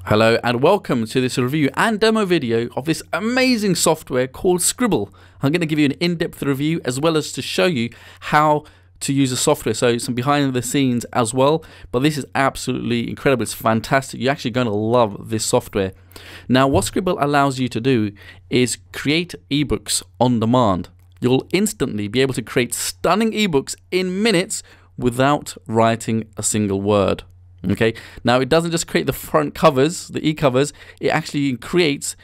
Hello and welcome to this review and demo video of this amazing software called Sqribble. I'm going to give you an in-depth review as well as to show you how to use the software, so some behind the scenes as well. But this is absolutely incredible. It's fantastic. You're actually going to love this software. Now, what Sqribble allows you to do is create ebooks on demand. You'll instantly be able to create stunning ebooks in minutes without writing a single word. Okay, now it doesn't just create the front covers, the e-covers, it actually creates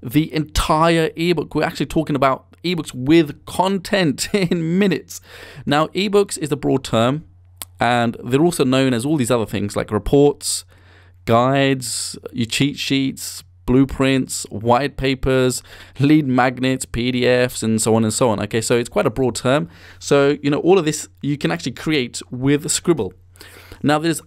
the entire ebook. We're actually talking about ebooks with content in minutes. Now, ebooks is a broad term, and they're also known as all these other things like reports, guides, your cheat sheets, blueprints, white papers, lead magnets, PDFs, and so on and so on. Okay, so it's quite a broad term. So, you know, all of this you can actually create with Sqribble. Now, there's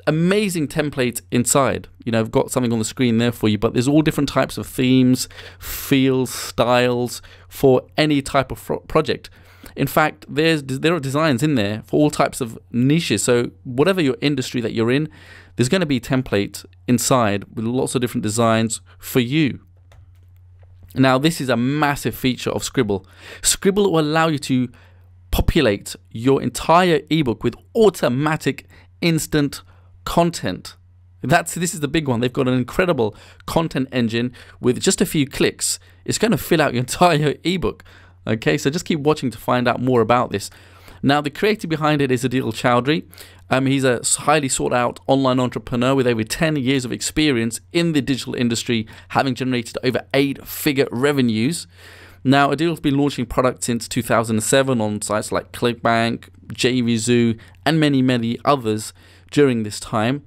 amazing templates inside. You know, I've got something on the screen there for you, but there's all different types of themes, feels, styles for any type of project. In fact, there are designs in there for all types of niches. So whatever your industry that you're in, there's going to be a template inside with lots of different designs for you. Now, this is a massive feature of Sqribble. Sqribble will allow you to populate your entire ebook with automatic instant content. This is the big one. They've got an incredible content engine. With just a few clicks, it's going to fill out your entire ebook. Okay, so just keep watching to find out more about this. Now, the creator behind it is Adil Chowdhury. He's a highly sought out online entrepreneur with over 10 years of experience in the digital industry, having generated over 8-figure revenues. Now, Adil's been launching products since 2007 on sites like ClickBank, JVZoo, and many others during this time.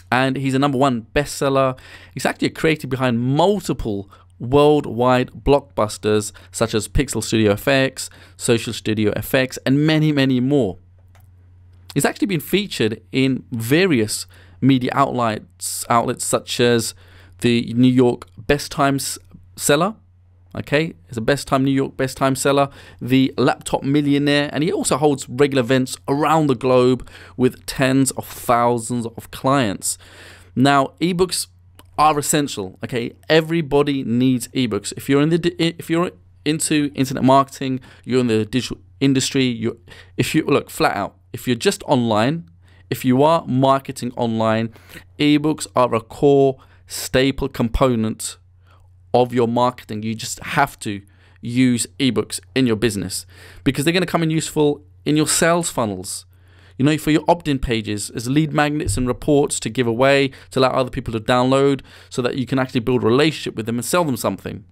And he's a #1 bestseller. He's actually a creator behind multiple worldwide blockbusters such as Pixel Studio FX, Social Studio FX, and many more. He's actually been featured in various media outlets such as the New York Best Times Seller. Okay, it's a New York Best Time Seller, the Laptop Millionaire, and he also holds regular events around the globe with tens of thousands of clients. Now, ebooks are essential. Okay, everybody needs ebooks. If you're into internet marketing, you're in the digital industry. Look flat out, if you're just online, if you are marketing online, ebooks are a core staple component of your marketing. You just have to use ebooks in your business because they're going to come in useful in your sales funnels, you know, for your opt-in pages as lead magnets and reports to give away, to allow other people to download so that you can actually build a relationship with them and sell them something.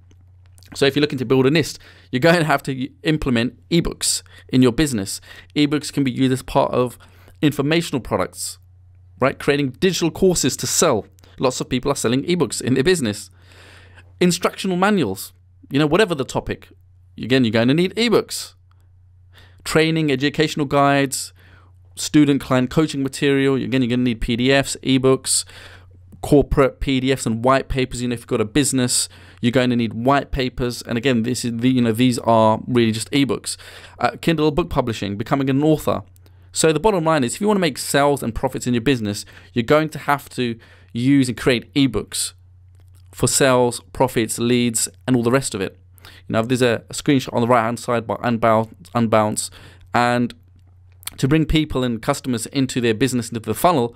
So if you're looking to build a list, you're going to have to implement ebooks in your business. Ebooks can be used as part of informational products, right? Creating digital courses to sell. Lots of people are selling ebooks in their business. Instructional manuals, you know, whatever the topic, again, you're going to need ebooks. Training, educational guides, student client coaching material, again, you're going to need PDFs, ebooks, corporate PDFs and white papers. You know, if you've got a business, you're going to need white papers. And again, these are really just ebooks. Kindle book publishing, becoming an author. So the bottom line is, if you want to make sales and profits in your business, you're going to have to use and create ebooks for sales, profits, leads, and all the rest of it. You know, there's a screenshot on the right-hand side by Unbounce, and to bring people and customers into their business, into the funnel,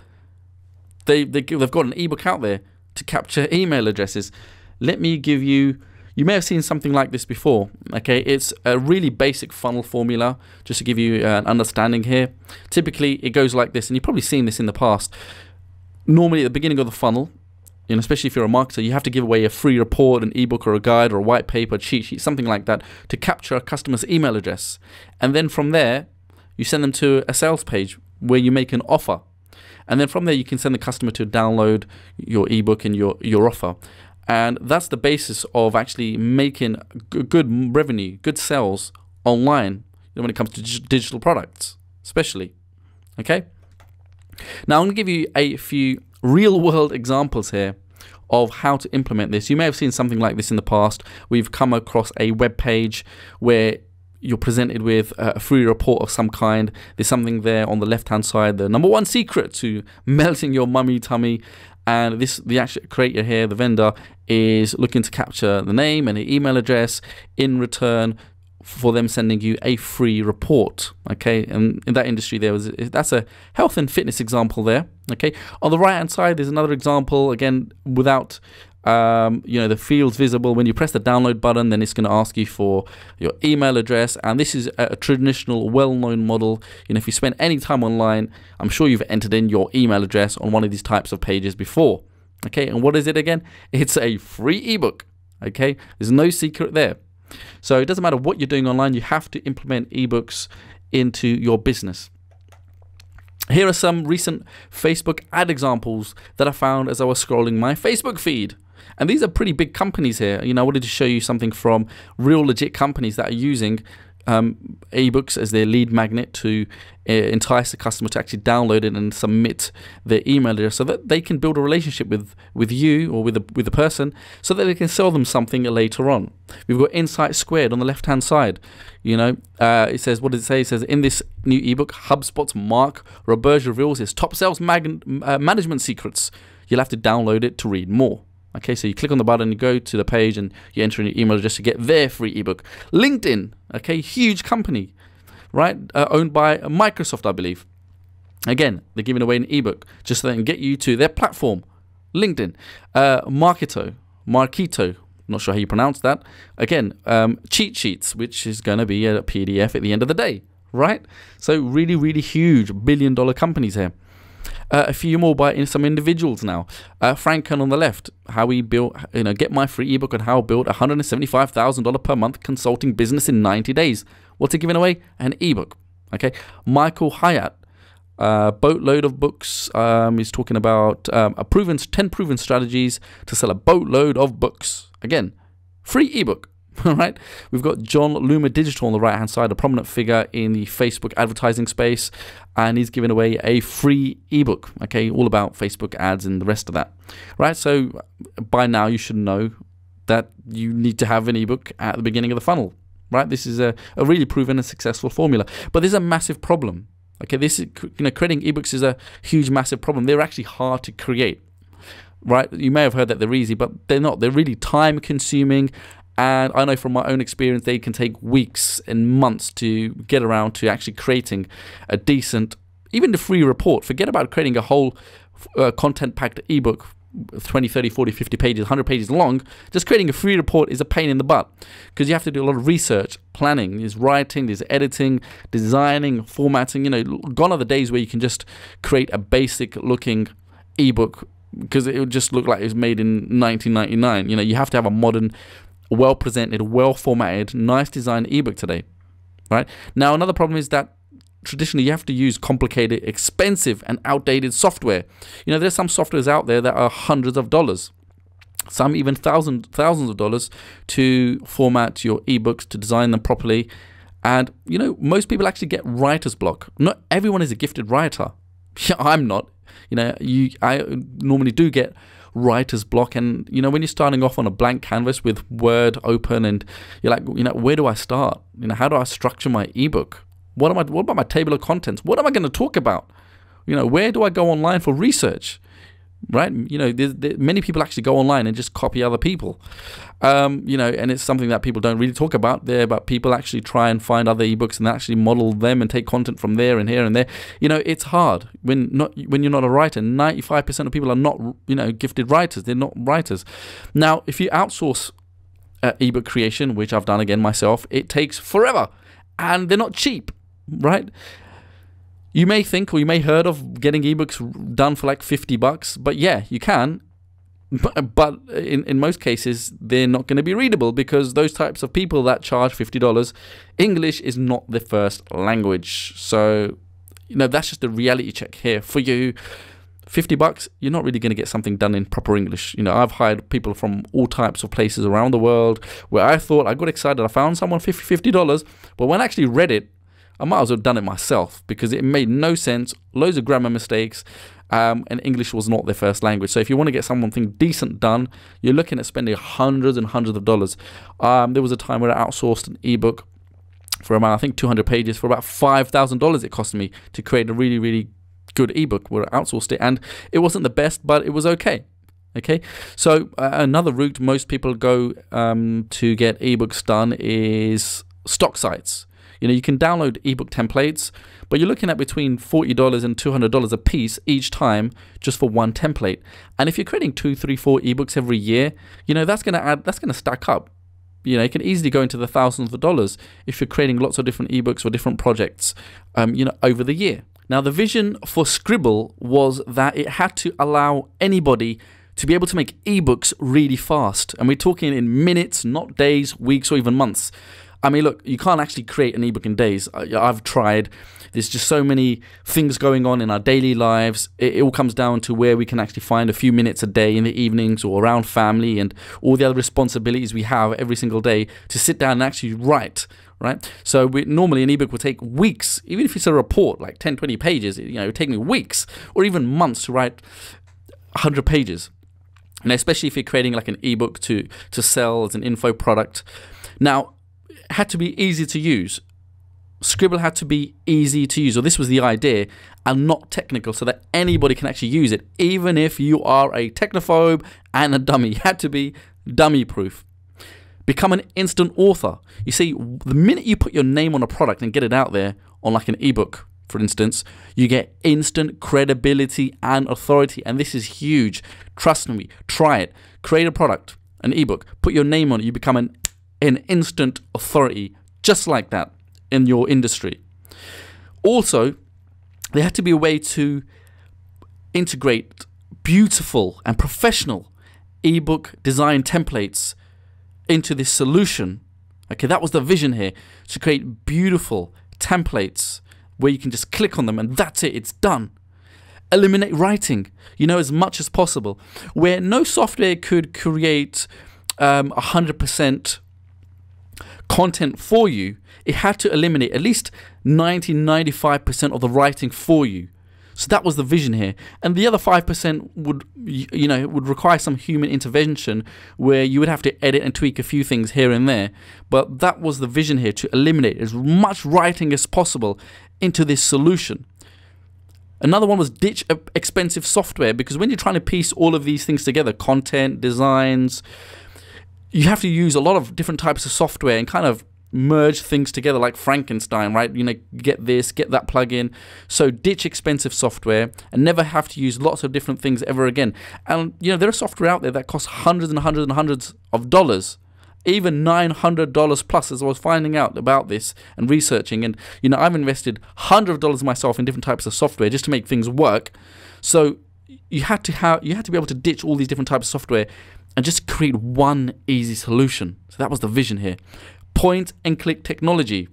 they've got an ebook out there to capture email addresses. Let me give you may have seen something like this before. Okay, it's a really basic funnel formula, just to give you an understanding here. Typically, it goes like this, and you've probably seen this in the past. Normally, at the beginning of the funnel, you know, especially if you're a marketer, you have to give away a free report, an ebook or a guide or a white paper, cheat sheet, something like that, to capture a customer's email address. And then from there, you send them to a sales page where you make an offer. And then from there, you can send the customer to download your ebook and your offer. And that's the basis of actually making good revenue, good sales online, when it comes to digital products, especially. Okay? Now, I'm going to give you a few real-world examples here of how to implement this. You may have seen something like this in the past. We've come across a web page where you're presented with a free report of some kind. There's something there on the left-hand side, the #1 secret to melting your mummy tummy. and the actual creator here, the vendor, is looking to capture the name and the email address in return for them sending you a free report. Okay, and in that industry that's a health and fitness example there. Okay, on the right hand side there's another example, again without the fields visible. When you press the download button, then it's going to ask you for your email address, and this is a traditional well-known model. If you spend any time online, I'm sure you've entered in your email address on one of these types of pages before. Okay, and what is it again? It's a free ebook. Okay, there's no secret there. So it doesn't matter what you're doing online, you have to implement ebooks into your business. Here are some recent Facebook ad examples that I found as I was scrolling my Facebook feed. And these are pretty big companies here. I wanted to show you something from real legit companies that are using ebooks as their lead magnet to entice the customer to actually download it and submit their email address, so that they can build a relationship with you or with the person, so that they can sell them something later on. We've got Insight Squared on the left hand side. It says, what does it say? It says, in this new ebook, HubSpot's Mark Roberge reveals his top sales management secrets. You'll have to download it to read more. Okay, so you click on the button, you go to the page, and you enter in your email address to get their free ebook. LinkedIn, okay, huge company, right? Owned by Microsoft, I believe. Again, they're giving away an ebook just so they can get you to their platform. LinkedIn, Marketo, not sure how you pronounce that. Again, cheat sheets, which is going to be a PDF at the end of the day, right? So really, really huge billion-dollar companies here. A few more by some individuals now. Franken on the left, how he built, get my free ebook on how I built a $175,000 per month consulting business in 90 days. What's he giving away? An ebook. Okay. Michael Hyatt, boatload of books. He's talking about 10 proven strategies to sell a boatload of books. Again, free ebook. All right, we've got John Loomer Digital on the right hand side, a prominent figure in the Facebook advertising space, and he's giving away a free ebook, okay, all about Facebook ads and the rest of that, right? So by now you should know that you need to have an ebook at the beginning of the funnel, right? This is a really proven and successful formula, but there's a massive problem. Okay, this is, creating ebooks is a huge, massive problem. They're actually hard to create, right? You may have heard that they're easy, but they're not. They're really time consuming. And I know from my own experience, they can take weeks and months to get around to actually creating a decent, even the free report. Forget about creating a whole content-packed ebook, 20, 30, 40, 50 pages, 100 pages long. Just creating a free report is a pain in the butt, because you have to do a lot of research, planning, there's writing, there's editing, designing, formatting. Gone are the days where you can just create a basic-looking ebook, because it would just look like it was made in 1999. You have to have a modern, well-presented, well-formatted, nice designed ebook today, right? Now, another problem is that traditionally you have to use complicated, expensive, and outdated software. There's some softwares out there that are hundreds of dollars, some even thousands of dollars to format your ebooks, to design them properly. And, most people actually get writer's block. Not everyone is a gifted writer. I'm not. I normally do get writer's block, and when you're starting off on a blank canvas with Word open, and you're like, where do I start? How do I structure my ebook? What about my table of contents? What am I going to talk about? Where do I go online for research? Right? Many people actually go online and just copy other people. And it's something that people don't really talk about there, but people actually try and find other ebooks and actually model them and take content from there and here and there. It's hard when you're not a writer. 95% of people are not, gifted writers. They're not writers. Now, if you outsource ebook creation, which I've done again myself, it takes forever, and they're not cheap, right? You may think, or you may heard of getting ebooks done for like $50, but yeah, you can. But in most cases, they're not going to be readable, because those types of people that charge $50, English is not their first language. So, that's just a reality check here for you. $50, you're not really going to get something done in proper English. I've hired people from all types of places around the world where I thought, I got excited, I found someone $50, but when I actually read it, I might as well have done it myself, because it made no sense, loads of grammar mistakes, and English was not their first language. So if you want to get something decent done, you're looking at spending hundreds and hundreds of dollars. There was a time where I outsourced an ebook for about, I think, 200 pages for about $5,000 it cost me to create a really, really good ebook. We outsourced it, and it wasn't the best, but it was okay. Okay, so another route most people go to get ebooks done is stock sites. You know, you can download ebook templates, but you're looking at between $40 and $200 a piece each time just for one template. And if you're creating 2, 3, 4 ebooks every year, you know, that's going to stack up. You know, it can easily go into the thousands of dollars if you're creating lots of different ebooks or different projects, you know, over the year. Now, the vision for Sqribble was that it had to allow anybody to be able to make ebooks really fast. And we're talking in minutes, not days, weeks, or even months. I mean, look, you can't actually create an ebook in days. I've tried. There's just so many things going on in our daily lives. It all comes down to where we can actually find a few minutes a day in the evenings or around family and all the other responsibilities we have every single day to sit down and actually write, right? So normally an ebook will take weeks, even if it's a report, like 10, 20 pages, you know, it would take me weeks or even months to write 100 pages. And especially if you're creating like an ebook to sell as an info product. Now, it had to be easy to use. Sqribble had to be easy to use, or this was the idea, and not technical, so that anybody can actually use it, even if you are a technophobe and a dummy. It had to be dummy proof. Become an instant author. You see, the minute you put your name on a product and get it out there on like an ebook, for instance, you get instant credibility and authority, and this is huge. Trust me, try it. Create a product, an ebook, put your name on it, you become an instant authority, just like that, in your industry. Also, there had to be a way to integrate beautiful and professional ebook design templates into this solution. Okay, that was the vision here, to create beautiful templates where you can just click on them and that's it, it's done. Eliminate writing, you know, as much as possible. Where no software could create 100% content for you, it had to eliminate at least 90-95% of the writing for you. So that was the vision here, and the other 5% would require some human intervention, where you would have to edit and tweak a few things here and there. But that was the vision here, to eliminate as much writing as possible into this solution. Another one was ditch expensive software, because when you're trying to piece all of these things together, content, designs, you have to use a lot of different types of software and kind of merge things together like Frankenstein, right? You know, get this, get that plugin. So ditch expensive software and never have to use lots of different things ever again. And, you know, there are software out there that costs hundreds and hundreds and hundreds of dollars, even $900 plus, as I was finding out about this and researching. And, you know, I've invested hundreds of dollars myself in different types of software just to make things work. So you had to be able to ditch all these different types of software and just create one easy solution. So that was the vision here. Point and click technology.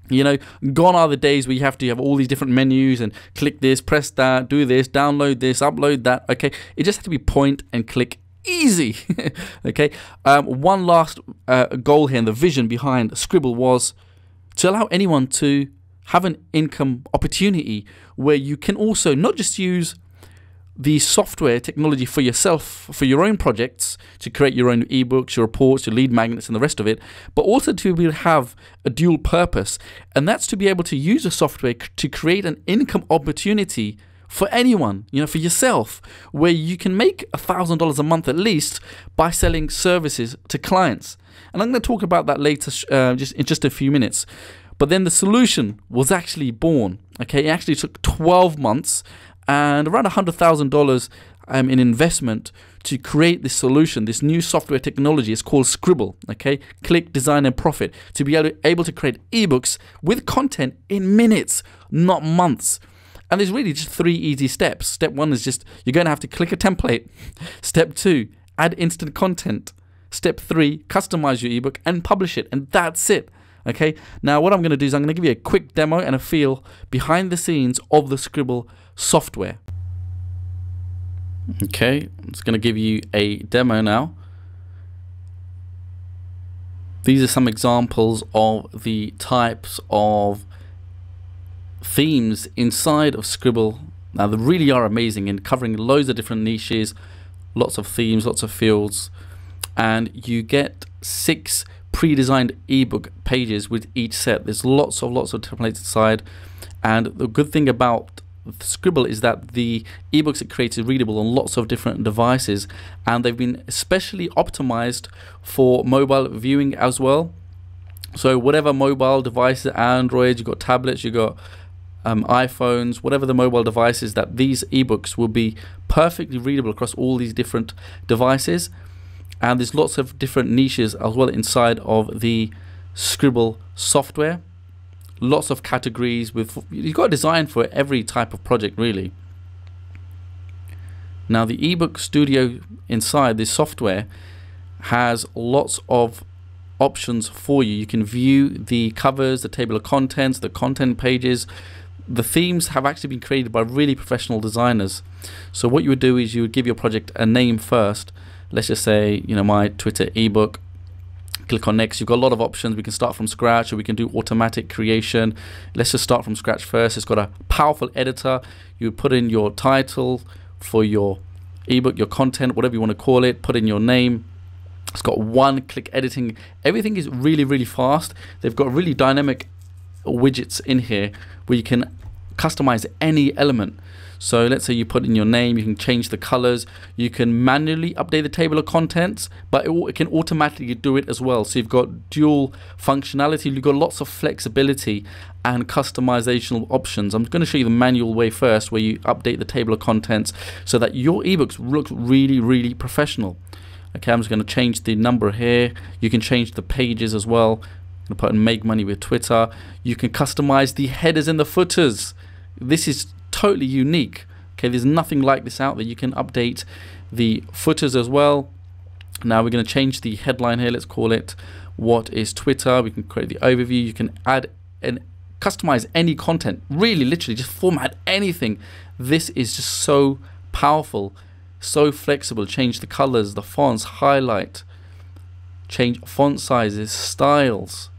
You know, gone are the days where you have to have all these different menus and click this, press that, do this, download this, upload that. Okay, it just had to be point and click, easy. Okay, one last goal here, and the vision behind Sqribble was to allow anyone to have an income opportunity where you can also not just use the software technology for yourself, for your own projects, to create your own ebooks, your reports, your lead magnets and the rest of it, but also to be able to have a dual purpose, and that's to be able to use a software to create an income opportunity for anyone, you know, for yourself, where you can make $1,000 a month at least by selling services to clients. And I'm going to talk about that later, just in just a few minutes. But then the solution was actually born. Okay, it actually took 12 months and around $100,000 in investment to create this solution, this new software technology. It's called Sqribble. Okay, click, design, and profit, to be able to create ebooks with content in minutes, not months. And there's really just 3 easy steps. Step 1 is just, you're going to have to click a template. Step 2, add instant content. Step 3, customize your ebook and publish it, and that's it. Okay, now what I'm going to do is I'm going to give you a quick demo and a feel behind the scenes of the Sqribble software. Okay, I'm just going to give you a demo now. These are some examples of the types of themes inside of Sqribble. Now, they really are amazing in covering loads of different niches, lots of themes, lots of fields, and you get 6 pre-designed ebook pages with each set. There's lots of templates inside, and the good thing about Sqribble is that the ebooks it creates is readable on lots of different devices, and they've been especially optimized for mobile viewing as well. So whatever mobile devices, Android, you've got tablets, you've got iPhones, whatever the mobile devices, that these ebooks will be perfectly readable across all these different devices. And there's lots of different niches as well inside of the Sqribble software. Lots of categories you've got a design for every type of project really. Now the ebook studio inside this software has lots of options for you. You can view the covers, the table of contents, the content pages. The themes have actually been created by really professional designers. So what you would do is you would give your project a name first. Let's just say, my Twitter ebook. Click on next. You've got a lot of options. We can start from scratch, or we can do automatic creation. Let's just start from scratch first. It's got a powerful editor. You would put in your title for your ebook, your content, whatever you want to call it. Put in your name. It's got one-click editing. Everything is really, really fast. They've got really dynamic widgets in here where you can customize any element. So let's say you put in your name, you can change the colors, you can manually update the table of contents, but it can automatically do it as well. So you've got dual functionality, you've got lots of flexibility and customizational options. I'm going to show you the manual way first, where you update the table of contents so that your ebooks look really, really professional. Okay, I'm just going to change the number here. You can change the pages as well. I'm going to put in make money with Twitter. You can customize the headers and the footers. This is totally unique. Okay, there's nothing like this out there. You can update the footers as well. Now we're going to change the headline here. Let's call it "What is Twitter?" We can create the overview. You can add and customize any content. Really, literally, just format anything. This is just so powerful, so flexible. Change the colors, the fonts, highlight, change font sizes, styles.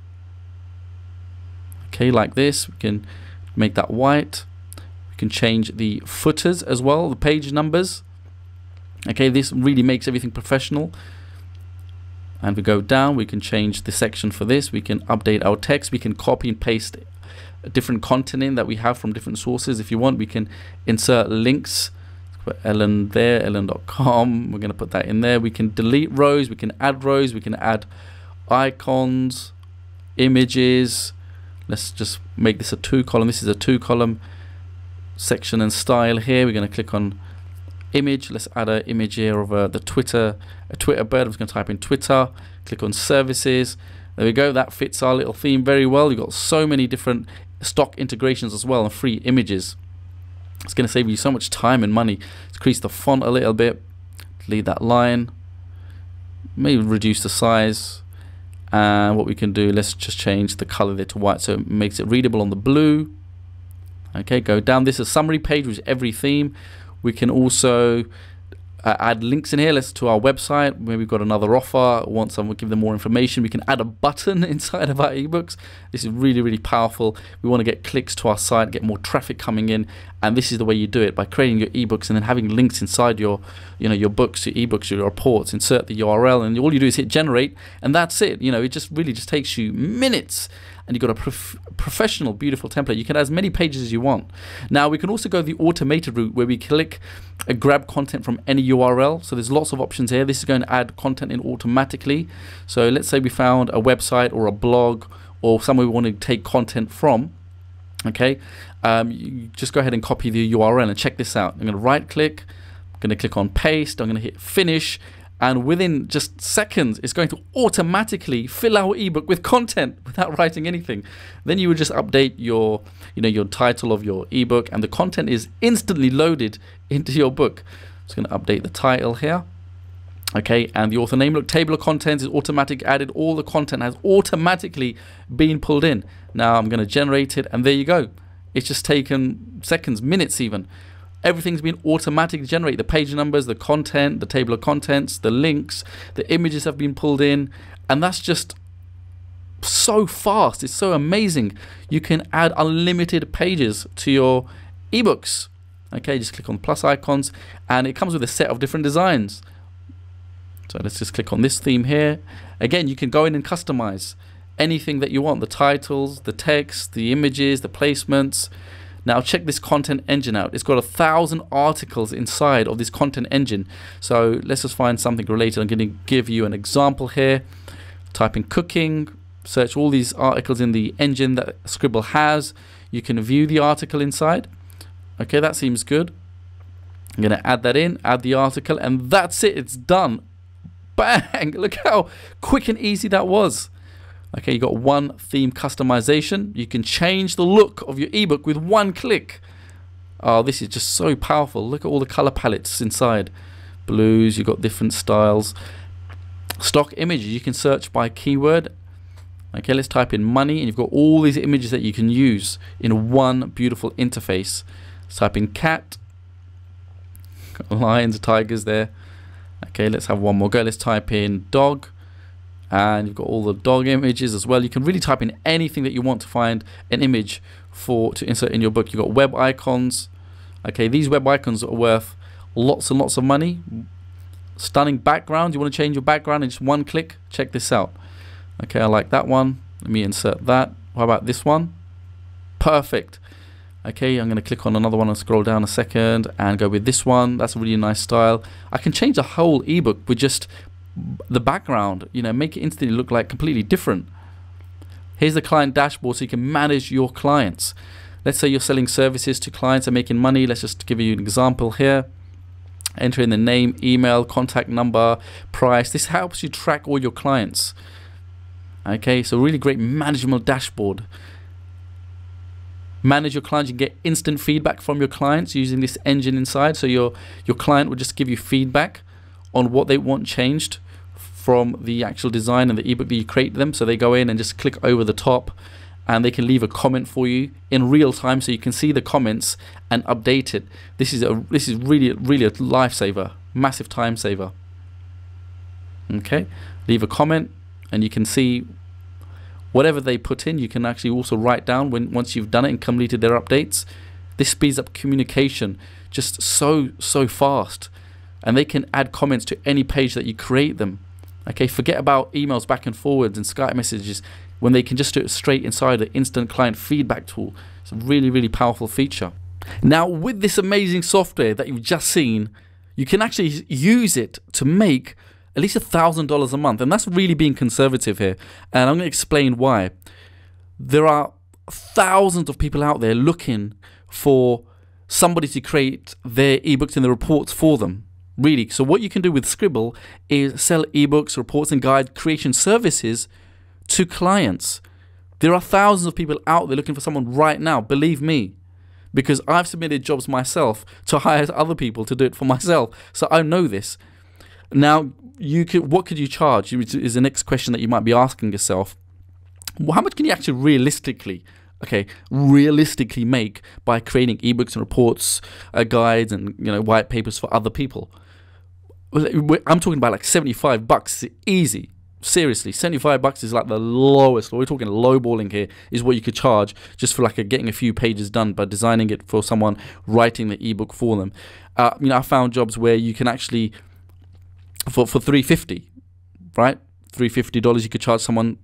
Okay, like this. We can make that white. Can change the footers as well, the page numbers. Okay, this really makes everything professional. And we go down, we can change the section for this. We can update our text. We can copy and paste different content in that we have from different sources. If you want, we can insert links. Put Ellen there, ellen.com. We're going to put that in there. We can delete rows, we can add rows, we can add icons, images. Let's just make this a 2-column. This is a 2-column. Section and style here. We're going to click on image. Let's add an image here of a Twitter bird. I'm just going to type in Twitter. Click on services. There we go. That fits our little theme very well. You've got so many different stock integrations as well and free images. It's going to save you so much time and money. Let's increase the font a little bit. Delete that line. Maybe reduce the size. And what we can do, let's just change the color there to white so it makes it readable on the blue. Okay, go down. This is a summary page with every theme. We can also add links in here. Let's to our website. Maybe we've got another offer. Want someone to give them more information. We can add a button inside of our ebooks. This is really, really powerful. We want to get clicks to our site, get more traffic coming in, and this is the way you do it, by creating your ebooks and then having links inside your, your books, your ebooks, your reports. Insert the URL, and all you do is hit generate, and that's it. It just really just takes you minutes. And you've got a professional, beautiful template. You can add as many pages as you want. Now, we can also go the automated route where we click grab content from any URL. So there's lots of options here. This is going to add content in automatically. So let's say we found a website or a blog or somewhere we want to take content from. Okay, you just go ahead and copy the URL and check this out. I'm going to right click. I'm going to click on paste. I'm going to hit finish. And within just seconds, it's going to automatically fill our ebook with content without writing anything. Then you would just update your, your title of your ebook, and the content is instantly loaded into your book. I'm just going to update the title here. Okay, and the author name. Look, table of contents is automatic added. All the content has automatically been pulled in. Now I'm going to generate it, and there you go. It's just taken seconds, minutes even. Everything's been automatically generated. The page numbers, the content, the table of contents, the links, the images have been pulled in. And that's just so fast. It's so amazing. You can add unlimited pages to your ebooks. Okay, just click on the plus icons and it comes with a set of different designs. So let's just click on this theme here. Again, you can go in and customize anything that you want. The titles, the text, the images, the placements. Now check this content engine out. It's got 1,000 articles inside of this content engine. So let's just find something related. I'm going to give you an example here. Type in cooking, search all these articles in the engine that Sqribble has. You can view the article inside. Okay, that seems good. I'm going to add that in, add the article, and that's it. It's done. Bang! Look how quick and easy that was. Okay, you got one theme customization. You can change the look of your ebook with one click. Oh, this is just so powerful. Look at all the color palettes inside. Blues, you've got different styles. Stock images, you can search by keyword. Okay, let's type in money, and you've got all these images that you can use in one beautiful interface. Let's type in cat. Got lions, tigers there. Okay, let's have one more go. Let's type in dog. And you've got all the dog images as well. You can really type in anything that you want to find an image to insert in your book. You've got web icons. Okay, these web icons are worth lots and lots of money. Stunning background. You want to change your background in just one click? Check this out. Okay, I like that one. Let me insert that. How about this one? Perfect. Okay, I'm going to click on another one and scroll down a second and go with this one. That's a really nice style. I can change the whole ebook with just the background, you know, make it instantly look like completely different. Here's the client dashboard, so you can manage your clients. Let's say you're selling services to clients and making money. Let's just give you an example here. Enter in the name, email, contact number, price. This helps you track all your clients. Okay, so really great management dashboard. Manage your clients. You can get instant feedback from your clients using this engine inside. So your client will just give you feedback on what they want changed from the actual design and the ebook that you create them. So they go in and just click over the top, and they can leave a comment for you in real time, so you can see the comments and update it. This is really a lifesaver, massive time saver. Okay, leave a comment, and you can see whatever they put in. You can actually also write down once you've done it and completed their updates. This speeds up communication just so fast. And they can add comments to any page that you create them. Okay, forget about emails back and forwards and Skype messages when they can just do it straight inside the instant client feedback tool. It's a really powerful feature. Now, with this amazing software that you've just seen, you can actually use it to make at least $1,000 a month. And that's really being conservative here. And I'm going to explain why. There are thousands of people out there looking for somebody to create their ebooks and the reports for them. Really. So what you can do with Sqribble is sell ebooks, reports and guide creation services to clients. There are thousands of people out there looking for someone right now, believe me, because I've submitted jobs myself to hire other people to do it for myself. So I know this. Now, what could you charge is the next question that you might be asking yourself. Well, how much can you actually realistically make by creating ebooks and reports, guides and white papers for other people? I'm talking about like $75 easy. Seriously, $75 is like the lowest. We're talking lowballing here is what you could charge just for getting a few pages done by designing it for someone writing the ebook for them. I found jobs where you can actually for $350, right? $350 you could charge someone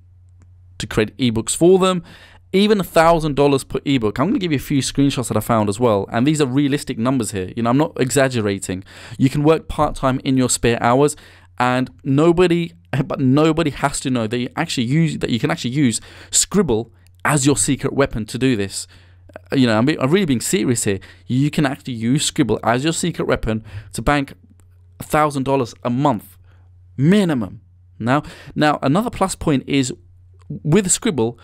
to create ebooks for them. Even $1,000 per ebook. I'm going to give you a few screenshots that I found as well, and these are realistic numbers here. I'm not exaggerating. You can work part-time in your spare hours, and nobody has to know that you can actually use Sqribble as your secret weapon to do this. I'm really being serious here. You can actually use Sqribble as your secret weapon to bank $1,000 a month minimum. Now another plus point is with Sqribble,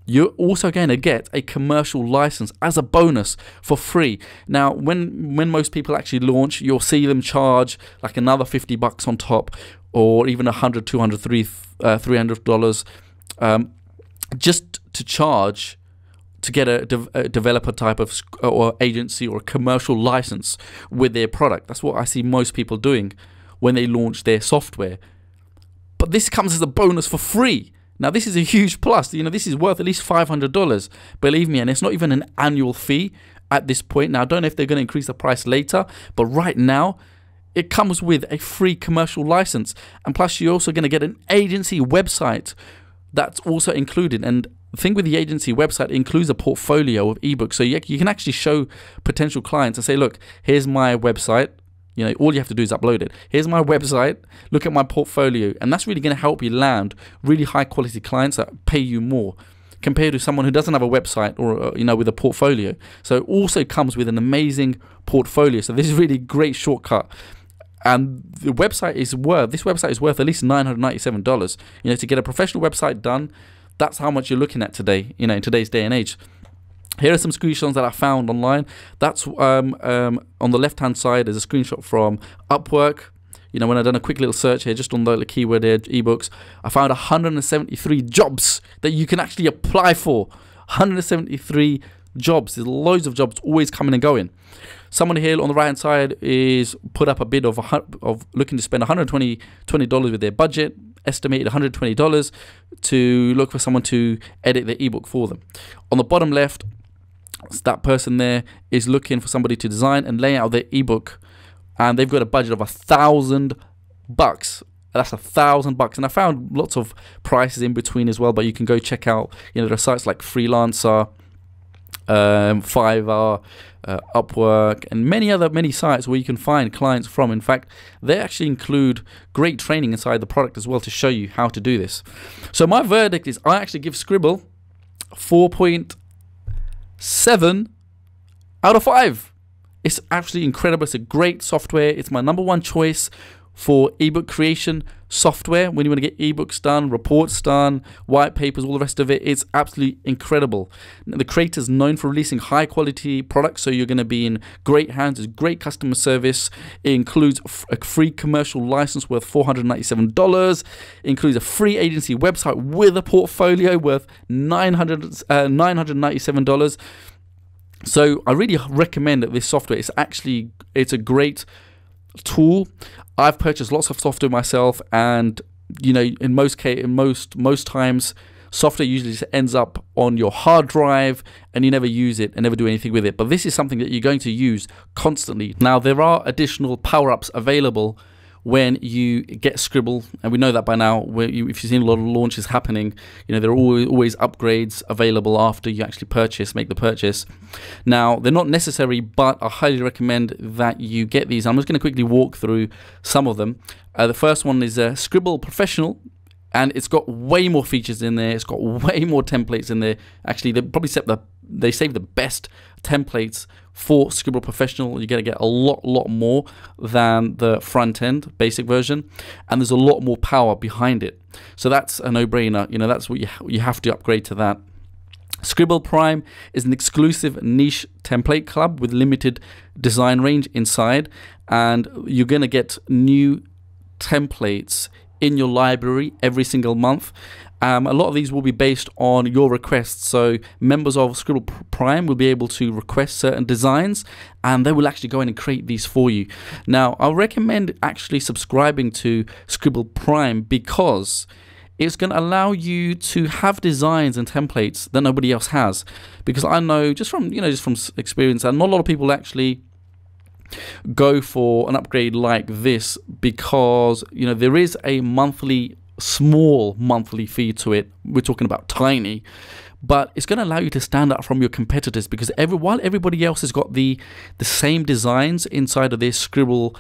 you're also going to get a commercial license as a bonus for free. Now, when most people actually launch, you'll see them charge like another $50 on top, or even $100, $200, $300, just to charge to get a developer type of or agency or commercial license with their product. That's what I see most people doing when they launch their software. But this comes as a bonus for free. Now, this is a huge plus. This is worth at least $500, believe me, and it's not even an annual fee at this point. Now, I don't know if they're going to increase the price later, but right now, it comes with a free commercial license. And plus, you're also going to get an agency website that's also included. And the thing with the agency website, it includes a portfolio of ebooks. So you can actually show potential clients and say, look, here's my website. You know, all you have to do is upload it. Here's my website. Look at my portfolio. And that's really going to help you land really high quality clients that pay you more compared to someone who doesn't have a website or, you know, with a portfolio. So it also comes with an amazing portfolio. So this is really great shortcut. And the website is worth, this website is worth at least $997. You know, to get a professional website done, that's how much you're looking at today, you know, in today's day and age. Here are some screenshots that I found online. That's on the left-hand side is a screenshot from Upwork. You know, when I've done a quick little search here, just on the keyword there, ebooks, I found 173 jobs that you can actually apply for. 173 jobs. There's loads of jobs always coming and going. Someone here on the right-hand side is put up a bid of looking to spend $120 with their budget, estimated $120 to look for someone to edit their ebook for them. On the bottom left, that person there is looking for somebody to design and lay out their ebook, and they've got a budget of $1,000. That's $1,000, and I found lots of prices in between as well. But you can go check out, you know, there are sites like Freelancer, Fiverr, Upwork, and many sites where you can find clients from. In fact, they actually include great training inside the product as well to show you how to do this. So my verdict is I actually give Sqribble 4.7 out of 5. It's absolutely incredible. It's a great software. It's my #1 choice for ebook creation software when you want to get ebooks done, reports done, white papers, all the rest of it. It's absolutely incredible. The creator's known for releasing high quality products, so you're going to be in great hands. It's great customer service. It includes a free commercial license worth $497. It includes a free agency website with a portfolio worth $997. So I really recommend that this software. It's a great tool. I've purchased lots of software myself, and you know, in most times, software usually just ends up on your hard drive and you never use it and never do anything with it. But this is something that you're going to use constantly. Now, there are additional power-ups available when you get Sqribble, and we know that by now. If you've seen a lot of launches happening, you know, there are always upgrades available after you actually make the purchase. Now, they're not necessary, but I highly recommend that you get these. I'm just going to quickly walk through some of them. The first one is Sqribble Professional, and it's got way more features in there. It's got way more templates in there. Actually, they saved the best templates for Sqribble Professional. You're going to get a lot more than the front end basic version, and there's a lot more power behind it. So that's a no-brainer. You know, that's what you have to upgrade to that. Sqribble Prime is an exclusive niche template club with limited design range inside, and you're going to get new templates in your library every single month. A lot of these will be based on your requests. So members of Sqribble Prime will be able to request certain designs, and they will actually go in and create these for you. Now, I recommend actually subscribing to Sqribble Prime because it's going to allow you to have designs and templates that nobody else has. Because I know just from experience, and not a lot of people actually go for an upgrade like this, because you know there is a small monthly fee to it. We're talking about tiny, but it's going to allow you to stand out from your competitors, because while everybody else has got the same designs inside of their Sqribble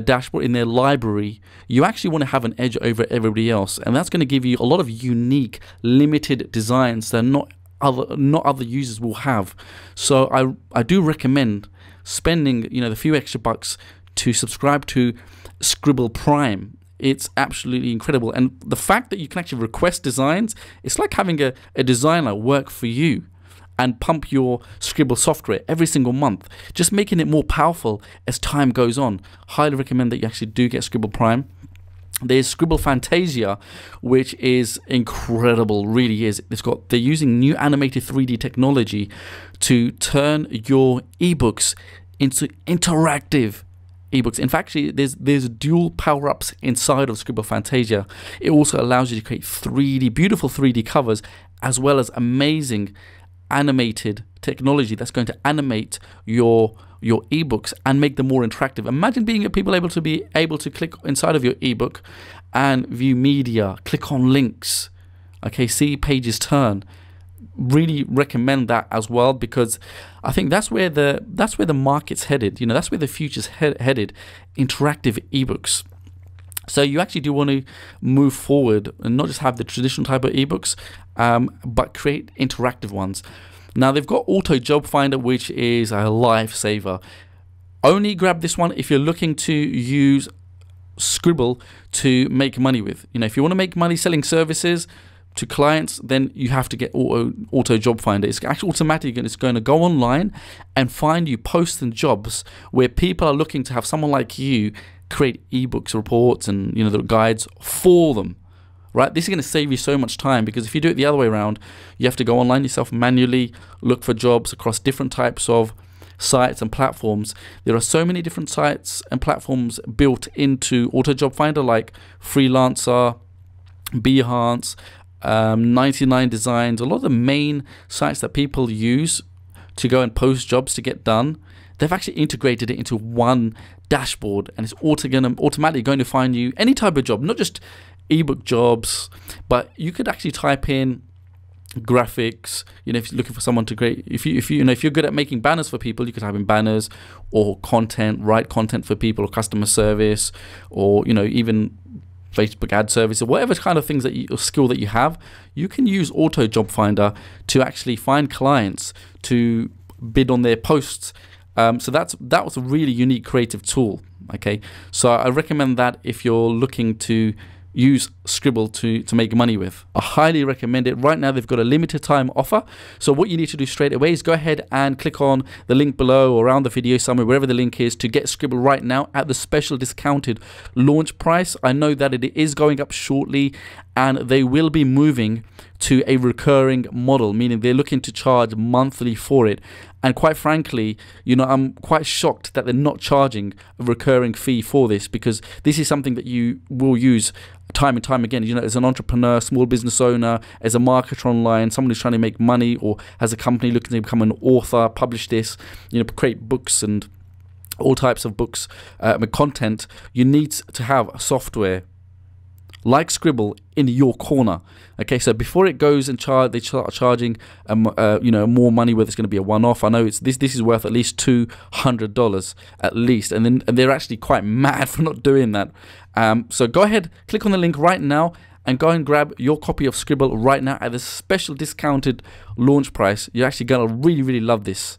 dashboard in their library, you actually want to have an edge over everybody else, and that's going to give you a lot of unique limited designs that not other users will have. So I do recommend spending, you know, the few extra bucks to subscribe to Sqribble Prime. It's absolutely incredible. And the fact that you can actually request designs, it's like having a designer work for you and pump your Sqribble software every single month, just making it more powerful as time goes on. Highly recommend that you actually do get Sqribble Prime. There's Sqribble Fantasia, which is incredible, really is. They're using new animated 3D technology to turn your ebooks into interactive ebooks. In fact, there's dual power-ups inside of Sqribble Fantasia. It also allows you to create beautiful 3D covers, as well as amazing animated technology that's going to animate your ebooks and make them more interactive. Imagine being able to click inside of your ebook and view media, click on links, okay, see pages turn. really recommend that as well, because I think that's where the market's headed. You know, that's where the future's headed. Interactive ebooks. So you actually do want to move forward and not just have the traditional type of ebooks, but create interactive ones. Now they've got Auto Job Finder, which is a lifesaver. Only grab this one if you're looking to use Sqribble to make money with. You know, if you want to make money selling services to clients, then you have to get Auto Job Finder. It's actually automatic, and it's going to go online and find you posts and jobs where people are looking to have someone like you create ebooks, reports, and the guides for them. Right? This is going to save you so much time, because if you do it the other way around, you have to go online yourself, manually look for jobs across different types of sites and platforms. There are so many different sites and platforms built into Auto Job Finder, like Freelancer, Behance, 99 Designs. A lot of the main sites that people use to go and post jobs to get done, they've actually integrated it into one dashboard, and it's automatically going to find you any type of job, not just ebook jobs, but you could actually type in graphics. If you're looking for someone to create, if you're good at making banners for people, you could type in banners, or content, write content for people, or customer service, or even Facebook ad service, or whatever kind of things or skill that you have. You can use Auto Job Finder to actually find clients to bid on their posts. So that was a really unique creative tool. Okay, so I recommend that if you're looking to use Sqribble to make money with. I highly recommend it. Right now they've got a limited time offer, so what you need to do straight away is go ahead and click on the link below or around the video somewhere, wherever the link is, to get Sqribble right now at the special discounted launch price. I know that it is going up shortly, and they will be moving to a recurring model, meaning they're looking to charge monthly for it. And quite frankly, I'm quite shocked that they're not charging a recurring fee for this, because this is something that you will use time and time again. As an entrepreneur, small business owner, as a marketer online, someone who's trying to make money, or as a company looking to become an author, publish this, create books and all types of books, content, you need to have software like Sqribble in your corner. Okay, so before it goes and they start charging more money, whether it's going to be a one-off. I know this is worth at least $200 at least, and they're actually quite mad for not doing that. So go ahead, click on the link right now, and go and grab your copy of Sqribble right now at the special discounted launch price. You're actually gonna really love this.